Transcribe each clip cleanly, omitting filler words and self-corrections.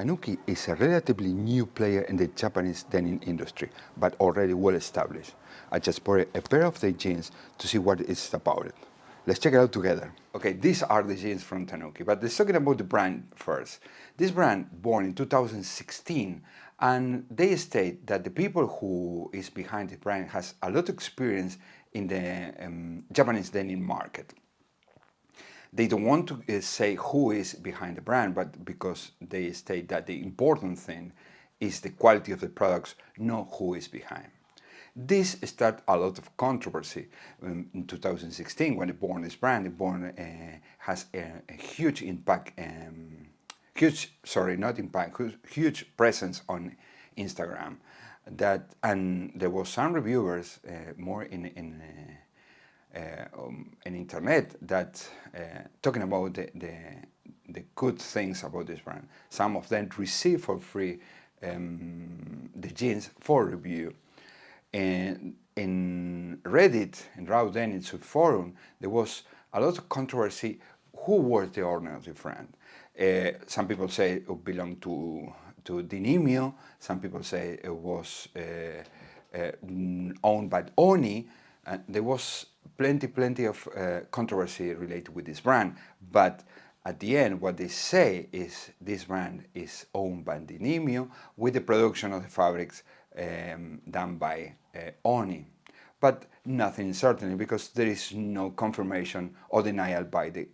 Tanuki is a relatively new player in the Japanese denim industry, but already well established. I just bought a pair of the jeans to see what it's about it. Let's check it out together. Okay, these are the jeans from Tanuki, but let's talk about the brand first. This brand, born in 2016, and they state that the people who is behind the brand has a lot of experience in the Japanese denim market. They don't want to say who is behind the brand, but because they state that the important thing is the quality of the products, not who is behind. This started a lot of controversy in 2016 when Born this brand. The Born has a huge impact, huge presence on Instagram. And there was some reviewers more in internet that talking about the good things about this brand. Some of them receive for free the jeans for review. And in Reddit, in Raw Denim subforum, there was a lot of controversy. Who was the owner of the brand? Some people say it belonged to Denim. Some people say it was owned by ONI. There was plenty of controversy related with this brand, but at the end, what they say is this brand is owned by Denim with the production of the fabrics done by ONI. But nothing certainly, because there is no confirmation or denial by the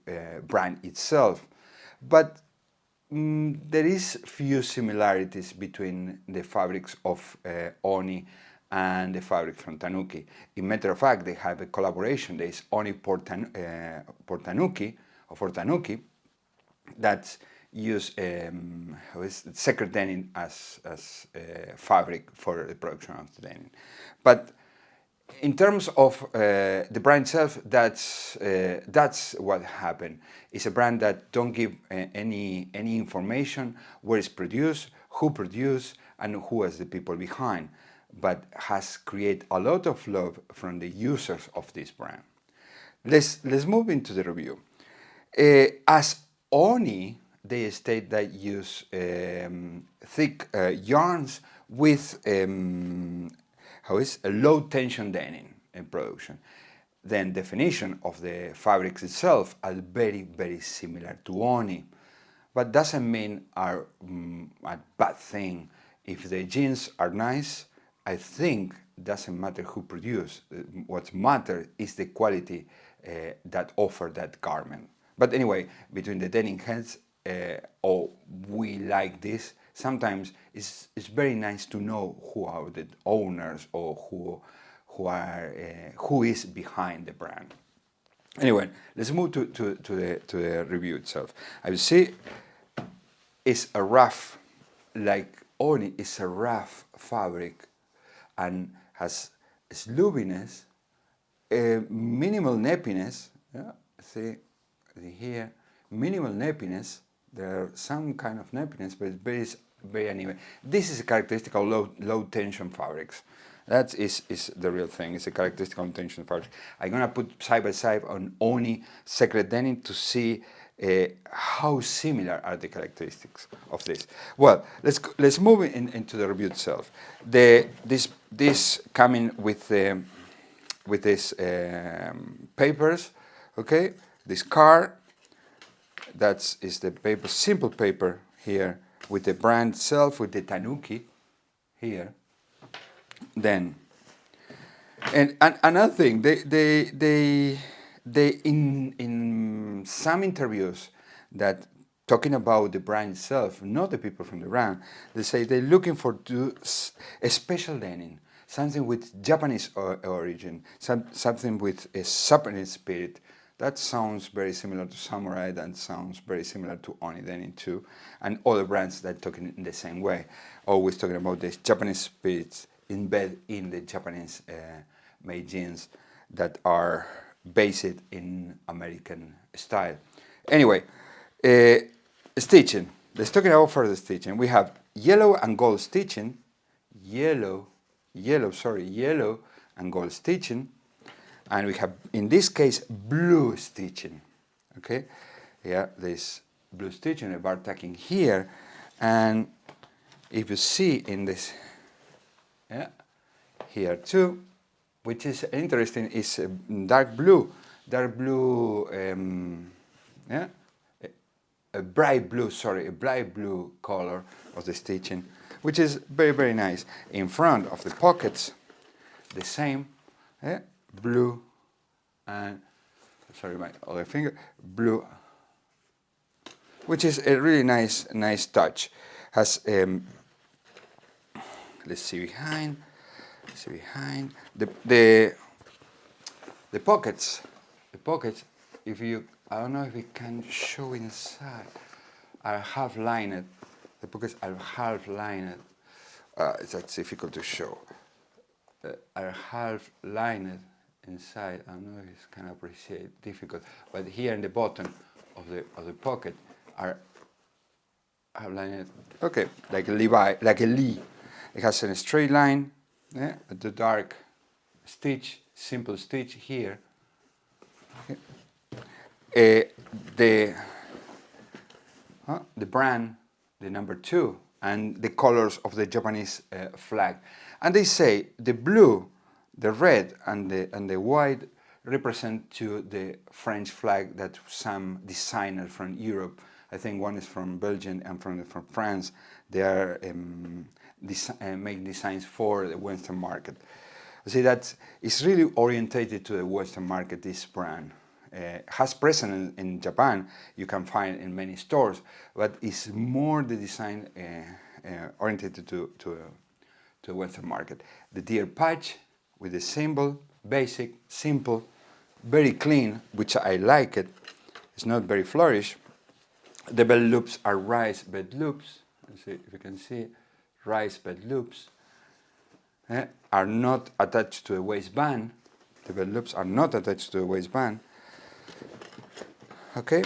brand itself. But there is few similarities between the fabrics of ONI and the fabric from Tanuki. In matter of fact, they have a collaboration. There is ONI for Tanuki, that use secret denim as fabric for the production of the denim. But in terms of the brand itself, that's what happened. It's a brand that don't give any information where it's produced, who produced, and who is the people behind, but has created a lot of love from the users of this brand. Let's move into the review. As ONI, they state that use thick yarns with a low tension denim in production. Then definition of the fabrics itself are very similar to ONI, but doesn't mean are a bad thing. If the jeans are nice, I think doesn't matter who produce. What matters is the quality that offer that garment. But anyway, between the denim heads, or we like this, sometimes it's very nice to know who are the owners or who is behind the brand. Anyway, let's move to the review itself. I will see it's a rough, like ONI is a rough fabric and has slooviness, minimal nappiness. Yeah, see here, minimal nappiness. There are some kind of nappiness, but it's very uneven. This is a characteristic of low tension fabrics. That is the real thing. It's a characteristic of tension fabrics. I'm gonna put side by side on ONI secret denim to see how similar are the characteristics of this. Well, let's move into the review itself. This coming with this papers, okay? This card. That is the paper, simple paper here with the brand itself, with the Tanuki here. Then, and another thing, they in some interviews that talking about the brand itself, not the people from the brand, they say they're looking for a special denim, something with Japanese origin, something with a Japanese spirit. That sounds very similar to Samurai, that sounds very similar to ONI Denim too, and other brands that talking in the same way, always talking about the Japanese spirits embedded in the Japanese made jeans that are based in American style. Anyway, stitching. Let's talk about further stitching. We have yellow and gold stitching, yellow and gold stitching. And we have, in this case, blue stitching, okay? Yeah, this blue stitching, a bar tacking here, And if you see in this, yeah, here too, which is interesting, is dark blue, yeah, a bright blue, sorry, a bright blue color of the stitching, which is very, very nice. In front of the pockets, the same, blue, and sorry, my other finger, blue, which is a really nice touch. Has let's see behind. The pockets. The pockets. If you, I don't know if we can show inside, are half lined. The pockets are half lined. That's difficult to show. Are half lined inside. I don't know if it's kind of difficult, but here in the bottom of the pocket are half lined. Okay, like a Levi, like a Lee. It has a straight line. Yeah, the dark stitch, simple stitch here. The brand, the number 2, and the colors of the Japanese flag. And they say the blue, the red, and the white represent to the French flag that some designer from Europe, I think one is from Belgium and from France, they are make designs for the Western market. See, that it's really orientated to the Western market, this brand. Has presence in Japan, you can find in many stores, but it's more the design oriented to the Western market. The deer patch with the symbol, basic, simple, very clean, which I like it. It's not very flourish. The belt loops are raised belt loops. Let's see if you can see, raised belt loops. Are not attached to the waistband. The belt loops are not attached to the waistband. Okay.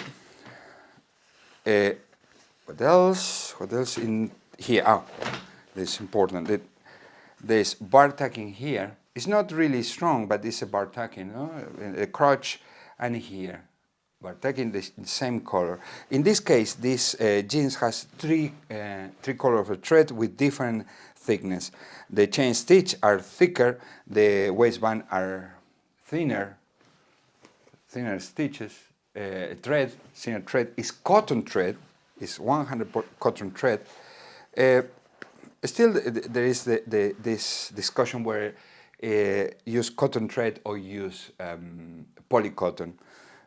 What else? What else in here? Oh, this is important. There's bar tacking here. It's not really strong, but it's a bar tacking. No? A crotch and here. Bar tacking the same color. In this case, this jeans has three colors of thread with different thickness. The chain stitch are thicker. The waistband are thinner stitches. Thread, thinner thread is cotton thread. Is 100% cotton thread. Still, there is this discussion where use cotton thread or use polycotton.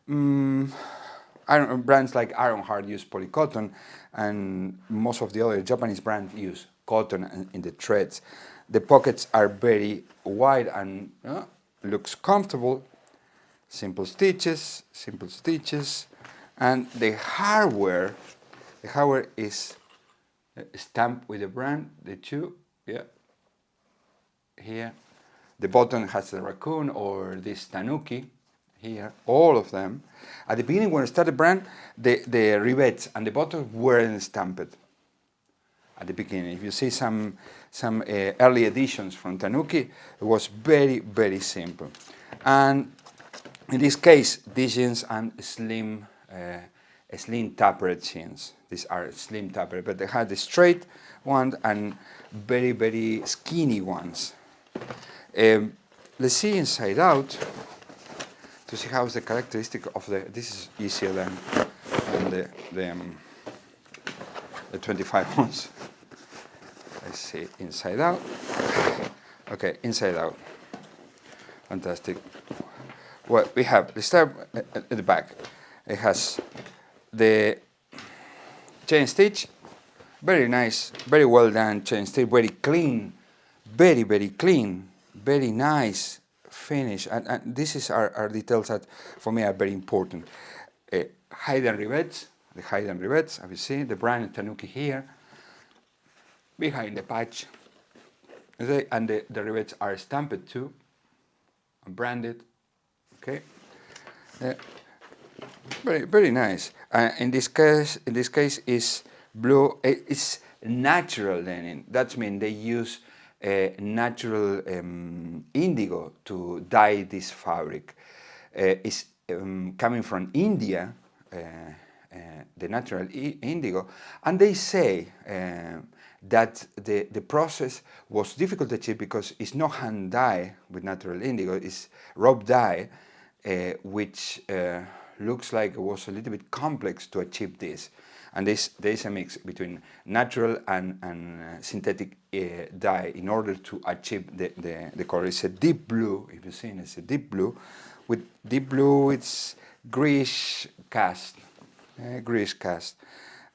Brands like Ironheart use polycotton, and most of the other Japanese brands use cotton in the threads. The pockets are very wide and looks comfortable. Simple stitches, and the hardware is stamped with the brand, the two, yeah. Here, the bottom has the raccoon or this Tanuki. Here, all of them. At the beginning, when I started the brand, the rivets and the bottom weren't stamped. At the beginning, if you see some early editions from Tanuki, it was very, very simple. And in this case, these jeans are slim tapered jeans. These are slim tapered, but they had the straight one and very, very skinny ones. Let's see inside out to see how's the characteristic of the. This is easier than the 25 ones. Let's see inside out. Okay, inside out. Fantastic. Well, we have, let's start at the back. It has the chain stitch, very nice, very well done chain stitch, very clean, very, very clean, very nice finish. And this is our details that for me are very important. Hidden rivets, the hidden rivets, as you see, the brand Tanuki here, behind the patch. And the rivets are stamped too, and branded. Okay, very, very nice. In this case, is blue. It's natural denim. That means they use natural indigo to dye this fabric. It's coming from India. the natural indigo, and they say that the process was difficult to achieve because it's not hand dye with natural indigo, it's rope dye, which looks like it was a little bit complex to achieve this. And there's a mix between natural and synthetic dye in order to achieve the color. It's a deep blue, if you've seen it's a deep blue. With deep blue, it's greyish cast.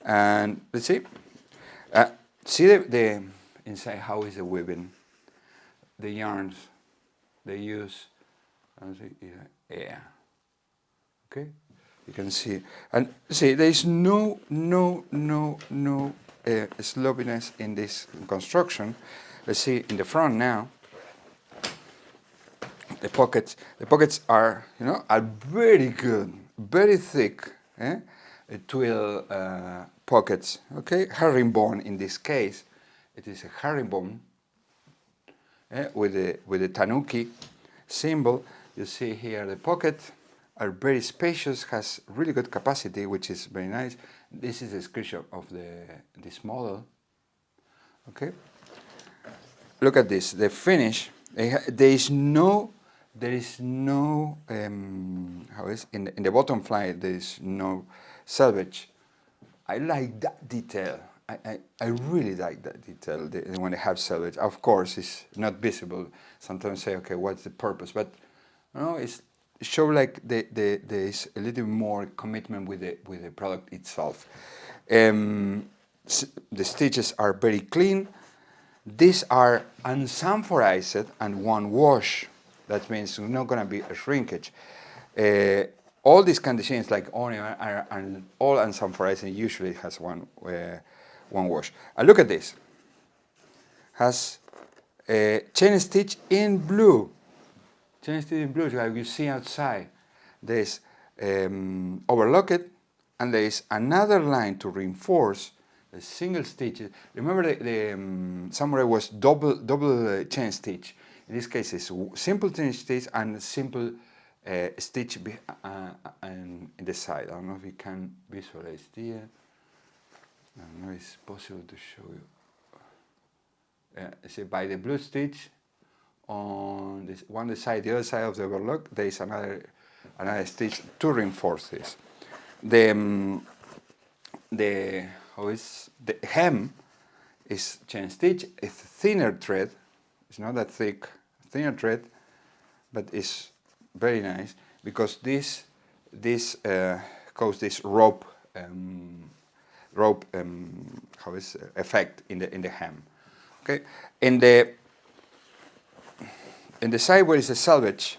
And let's see. See the inside, how is the weaving? The yarns they use. Yeah. Okay. You can see, and see, there is no sloppiness in this construction. Let's see in the front now. The pockets are, are very good, very thick, twill pockets. Okay, herringbone in this case, it is a herringbone with the Tanuki symbol. You see here the pocket are very spacious, has really good capacity, which is very nice. This is a screenshot of this model. Okay, look at this. The finish. There is no how is in the bottom fly. There is no selvage. I like that detail. I really like that detail when they have selvage. Of course, it's not visible. Sometimes say, okay, what's the purpose? But it's show like there is a little more commitment with the product itself. The stitches are very clean. These are unsanforized and one wash. That means there's not going to be a shrinkage. All these conditions like ONI are all unsanforized and usually has one wash. And look at this. Has a chain stitch in blue. Chain stitch in blue, like you see outside. There's overlocked, and there is another line to reinforce the single stitches. Remember the samurai was double chain stitch. In this case, it's simple chain stitch and simple stitch in the side. I don't know if you can visualize here. I don't know if it's possible to show you. See, by the blue stitch on this one side, the other side of the overlock, there is another stitch to reinforce this. The hem is chain stitch. It's thinner thread. It's not that thick, thinner thread, but it's very nice because this causes this rope effect in the hem. Okay, in the side where is the selvage,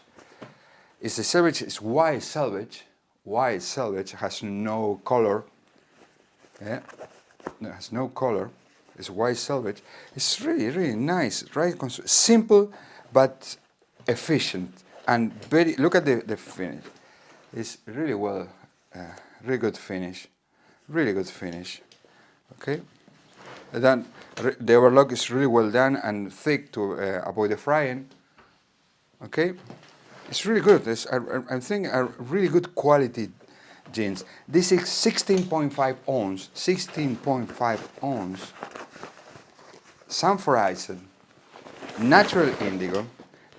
is white selvage. White selvage has no color. Yeah, it has no color. It's white selvage. It's really nice, right? Simple but efficient and very. Look at the finish. It's really well, really good finish. Really good finish. Okay. Then the overlock is really well done and thick to avoid the frying. Okay, it's really good. I think a really good quality jeans. This is 16.5 ounce. 16.5 ounce. Sanforized, natural indigo,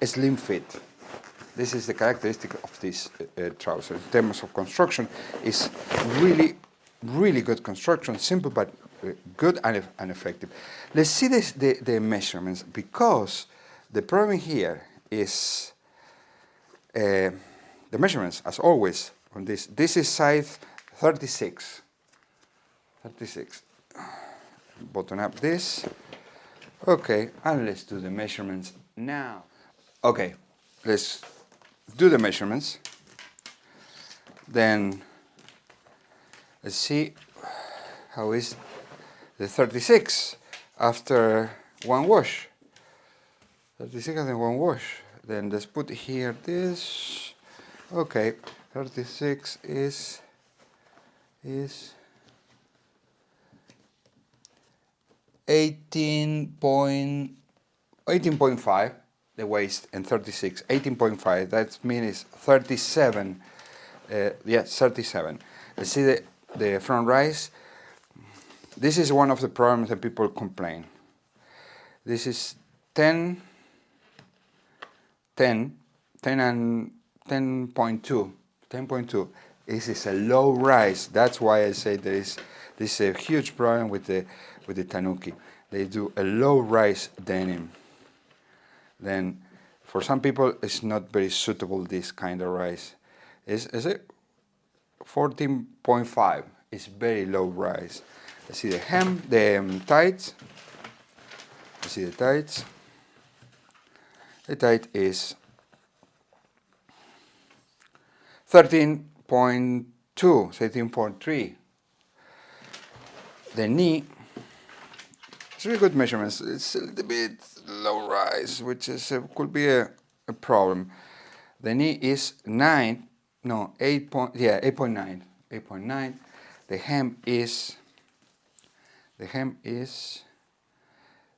slim fit. This is the characteristic of this trouser. In terms of construction, it's really good construction, simple but good and effective. Let's see the measurements, because the problem here is the measurements, as always, on this. This is size 36. 36. Button up this. Okay, and let's do the measurements now. Okay, let's do the measurements. Then let's see how is the 36 after one wash. 36 after one wash. Then let's put here this. Okay, 36 is 18.5 the waist, and 36 18.5. That means 37. Yes, 37. Let's see the front rise. This is one of the problems that people complain. This is 10, 10, 10 and 10.2. 10.2. This is a low rise. That's why I say this is a huge problem with the Tanuki. They do a low rise denim. Then for some people it's not very suitable, this kind of rise. Is it 14.5? It's very low rise. Let's see the hem, the tights. Let's see the tights. The tight is 13.2, 13.3. The knee, it's really good measurements. It's a little bit low rise, which is could be a problem. The knee is 8.9, 8.9. The hem is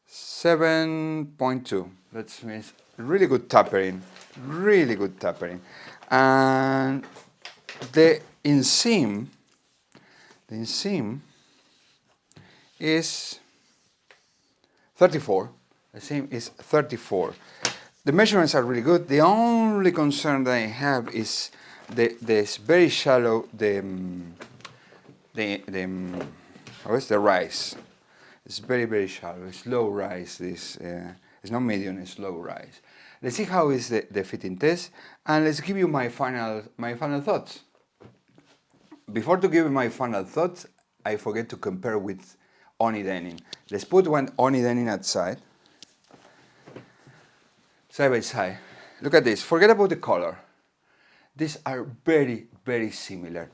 7.2. That means really good tapering, and the inseam is 34. The seam is 34. The measurements are really good. The only concern that I have is this very shallow the rise. It's very shallow. It's low rise. It's not medium. It's low rise. Let's see how is the fitting test, and let's give you my final thoughts. Before to give you my final thoughts, I forget to compare with ONI Denim. Let's put one ONI Denim outside, side by side. Look at this. Forget about the color. These are very similar.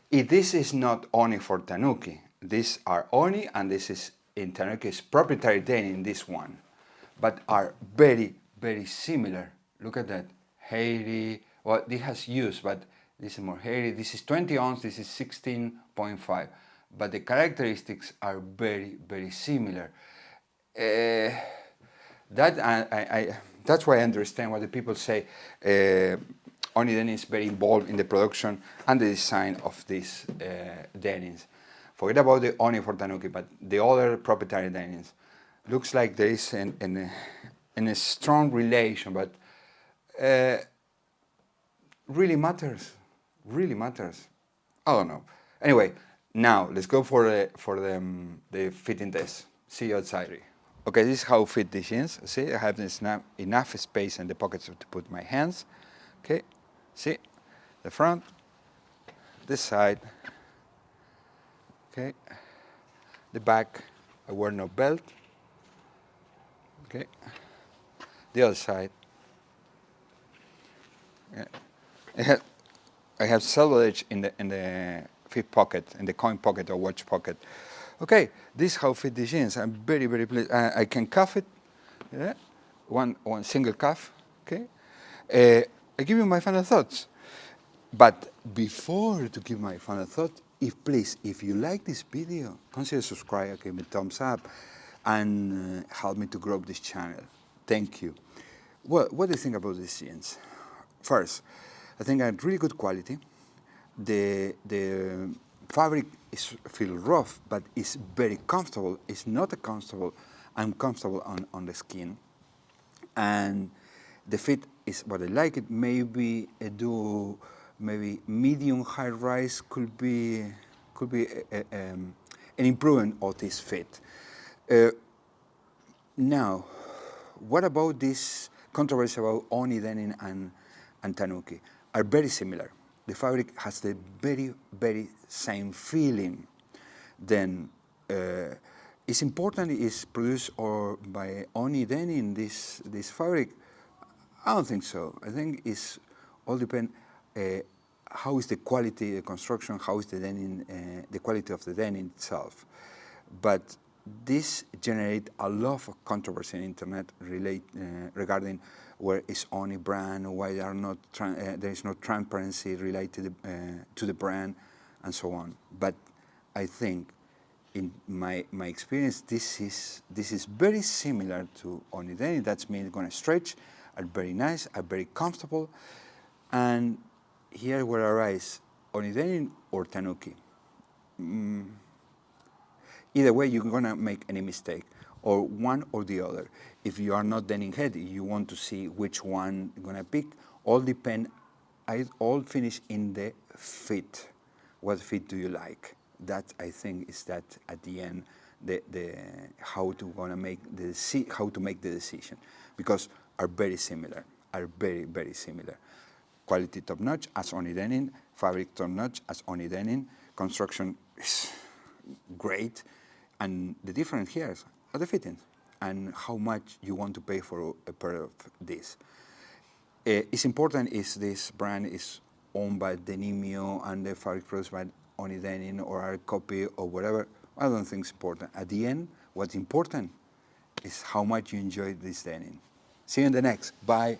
If this is not ONI for Tanuki, these are ONI, and this is in Tanuki's proprietary denim, this one, but are very similar. Look at that. Hairy. Well, this has used, but this is more hairy. This is 20 ounce. This is 16.5. But the characteristics are very similar. That's why I understand what the people say. ONI Denim is very involved in the production and the design of these denims. Forget about the ONI for Tanuki, but the other proprietary denims. Looks like there is a strong relation, but really matters. I don't know. Anyway, now let's go for the fitting test. See you outside. Okay, this is how fit the jeans. See, I have enough space in the pockets to put my hands. Okay, see, the front, this side. Okay, the back, I wear no belt. Okay, the other side. Yeah. I have Selvedge in the fifth pocket, in the coin pocket or watch pocket. Okay, this is how fit the jeans. I'm very pleased. I can cuff it. Yeah, one single cuff. Okay, I give you my final thoughts. But before to give my final thoughts, if you like this video, consider subscribing, give me a thumbs up, and help me to grow this channel. Thank you. Well, what do you think about these jeans? First, I think they're really good quality. The fabric feels rough, but it's very comfortable. It's not comfortable. I'm comfortable on the skin, and the fit is what I like. It maybe medium high rise could be an improvement of this fit. Now, what about this controversy about ONI Denim and Tanuki? Are very similar. The fabric has the very same feeling. Then it's important is produced by ONI Denim this fabric. I don't think so. I think it's all depend how is the quality, the construction, how is the denim, the quality of the denim itself. But this generate a lot of controversy on the internet regarding where is ONI brand, why there are not there is no transparency related to the brand, and so on. But I think, in my experience, this is very similar to ONI Denim. That means it's going to stretch, are very nice, are very comfortable, and here where arise ONI Denim or Tanuki. Either way, you're gonna make any mistake, or one or the other. If you are not denim head, you want to see which one you're gonna pick. All depend. I all finish in the fit. What fit do you like? That I think is that at the end, the how to gonna make how to make the decision, because are very similar. Are very similar. Quality top notch as ONI Denim. Fabric top notch as ONI Denim. Construction is great, and the difference here are the fittings and how much you want to pay for a pair of this. It's important is this brand is owned by Denimio and the fabric produced by ONI Denim or a copy or whatever. I don't think it's important. At the end, what's important is how much you enjoy this denim. See you in the next. Bye.